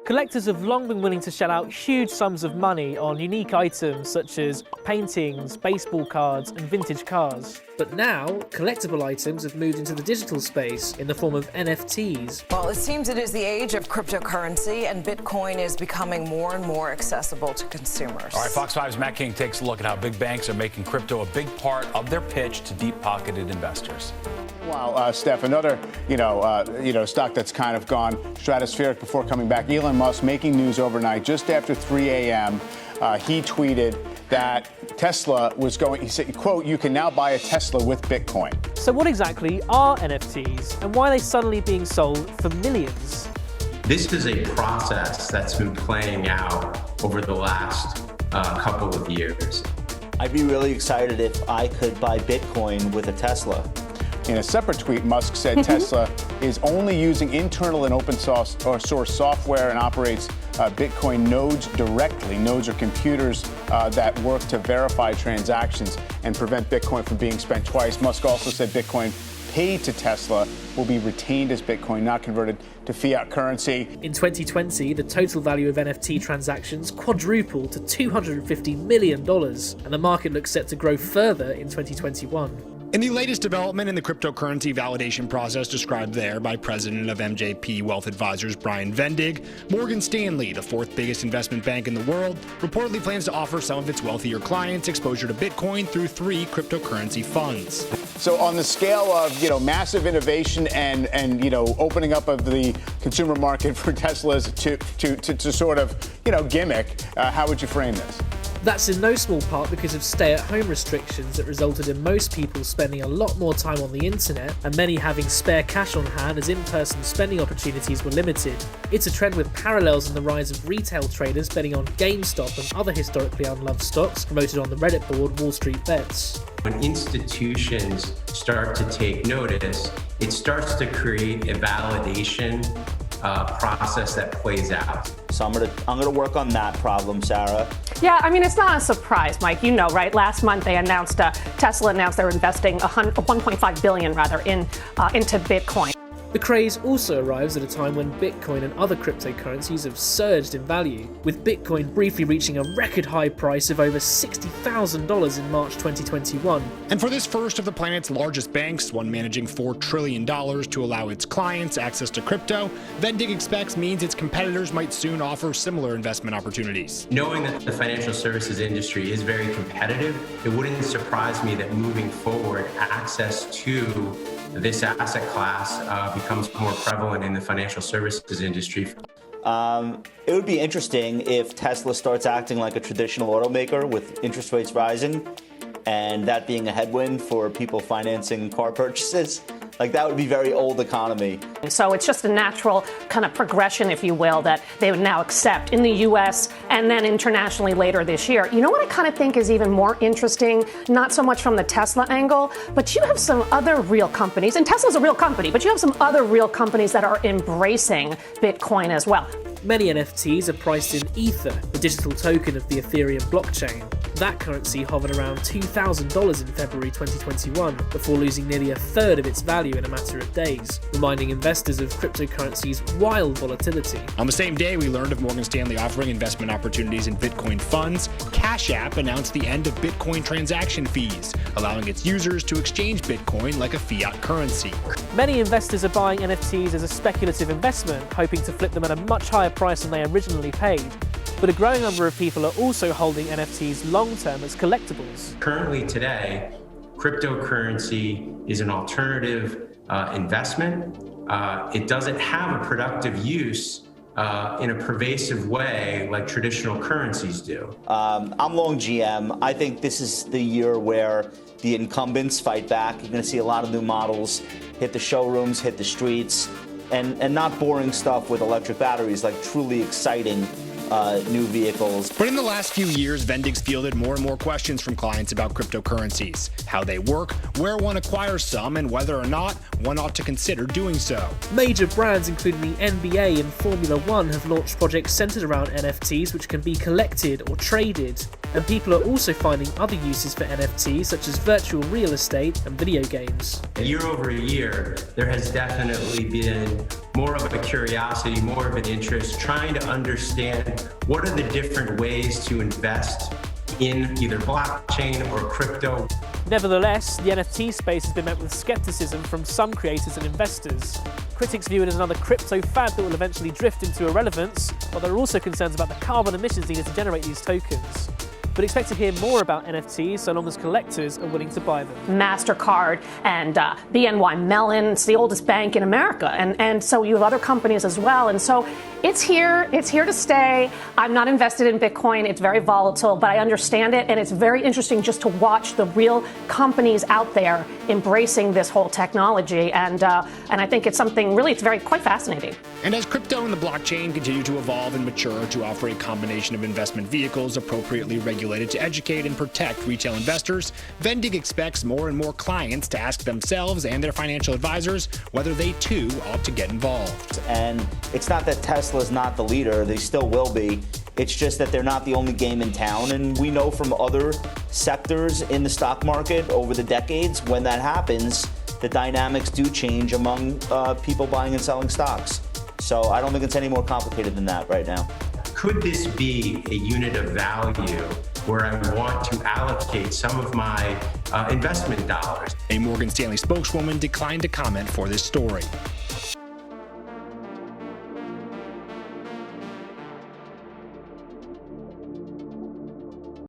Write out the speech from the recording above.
Collectors have long been willing to shell out huge sums of money on unique items such as paintings, baseball cards, and vintage cars. But now, collectible items have moved into the digital space in the form of NFTs. Well, it seems it is the age of cryptocurrency, and Bitcoin is becoming more and more accessible to consumers. All right, Fox 5's Matt King takes a look at how big banks are making crypto a big part of their pitch to deep-pocketed investors. Wow, Steph, another, stock that's kind of gone stratospheric before coming back. Elon Musk making news overnight. Just after 3 a.m., he tweeted that Tesla was going, he said, quote, "You can now buy a Tesla with Bitcoin." So what exactly are NFTs, and why are they suddenly being sold for millions? This is a process that's been playing out over the last couple of years. I'd be really excited if I could buy Bitcoin with a Tesla. In a separate tweet, Musk said Tesla is only using internal and open source software and operates Bitcoin nodes directly. Nodes are computers that work to verify transactions and prevent Bitcoin from being spent twice. Musk also said Bitcoin paid to Tesla will be retained as Bitcoin, not converted to fiat currency. In 2020, the total value of NFT transactions quadrupled to $250 million, and the market looks set to grow further in 2021. In the latest development in the cryptocurrency validation process described there by President of MJP Wealth Advisors Brian Vendig, Morgan Stanley, the fourth biggest investment bank in the world, reportedly plans to offer some of its wealthier clients exposure to Bitcoin through 3 cryptocurrency funds. So on the scale of, massive innovation and opening up of the consumer market for Teslas to sort of, gimmick, how would you frame this? That's in no small part because of stay-at-home restrictions that resulted in most people spending a lot more time on the internet and many having spare cash on hand as in-person spending opportunities were limited. It's a trend with parallels in the rise of retail traders betting on GameStop and other historically unloved stocks promoted on the Reddit board Wall Street Bets. When institutions start to take notice, it starts to create a validation process that plays out. So I'm gonna work on that problem, Sarah. Yeah, I mean, it's not a surprise, Mike. You know, right? Last month they announced, Tesla announced they were investing $1.5 billion into Bitcoin. The craze also arrives at a time when Bitcoin and other cryptocurrencies have surged in value, with Bitcoin briefly reaching a record high price of over $60,000 in March 2021. And for this first of the planet's largest banks, one managing $4 trillion to allow its clients access to crypto, Vendig expects means its competitors might soon offer similar investment opportunities. Knowing that the financial services industry is very competitive, it wouldn't surprise me that moving forward, access to this asset class becomes more prevalent in the financial services industry. It would be interesting if Tesla starts acting like a traditional automaker with interest rates rising and that being a headwind for people financing car purchases. Like, that would be very old economy. So it's just a natural kind of progression, if you will, that they would now accept in the U.S. and then internationally later this year. You know what I kind of think is even more interesting? Not so much from the Tesla angle, but you have some other real companies, and Tesla's a real company, but you have some other real companies that are embracing Bitcoin as well. Many NFTs are priced in Ether, the digital token of the Ethereum blockchain. That currency hovered around $2,000 in February 2021, before losing nearly a third of its value in a matter of days, reminding investors of cryptocurrency's wild volatility. On the same day we learned of Morgan Stanley offering investment opportunities in Bitcoin funds, Cash App announced the end of Bitcoin transaction fees, allowing its users to exchange Bitcoin like a fiat currency. Many investors are buying NFTs as a speculative investment, hoping to flip them at a much higher price than they originally paid. But a growing number of people are also holding NFTs long-term as collectibles. Currently today, cryptocurrency is an alternative investment. It doesn't have a productive use in a pervasive way like traditional currencies do. I'm long GM. I think this is the year where the incumbents fight back. You're going to see a lot of new models hit the showrooms, hit the streets, and not boring stuff with electric batteries, like truly exciting new vehicles. But in the last few years, Vendig's fielded more and more questions from clients about cryptocurrencies, how they work, where one acquires some, and whether or not one ought to consider doing so. Major brands including the NBA and Formula One have launched projects centered around NFTs which can be collected or traded. And people are also finding other uses for NFTs such as virtual real estate and video games. Year over year, there has definitely been more of a curiosity, more of an interest, trying to understand what are the different ways to invest in either blockchain or crypto. Nevertheless, the NFT space has been met with skepticism from some creators and investors. Critics view it as another crypto fad that will eventually drift into irrelevance, but there are also concerns about the carbon emissions needed to generate these tokens. But expect to hear more about NFTs so long as collectors are willing to buy them. MasterCard and BNY Mellon, it's the oldest bank in America. And so you have other companies as well. And so it's here to stay. I'm not invested in Bitcoin. It's very volatile, but I understand it. And it's very interesting just to watch the real companies out there embracing this whole technology. And I think it's something really, it's quite fascinating. And as crypto and the blockchain continue to evolve and mature to offer a combination of investment vehicles appropriately regulated to educate and protect retail investors, Vendig expects more and more clients to ask themselves and their financial advisors whether they too ought to get involved. And it's not that Tesla's not the leader, they still will be. It's just that they're not the only game in town. And we know from other sectors in the stock market over the decades, when that happens, the dynamics do change among people buying and selling stocks. So I don't think it's any more complicated than that right now. Could this be a unit of value where I want to allocate some of my investment dollars? A Morgan Stanley spokeswoman declined to comment for this story.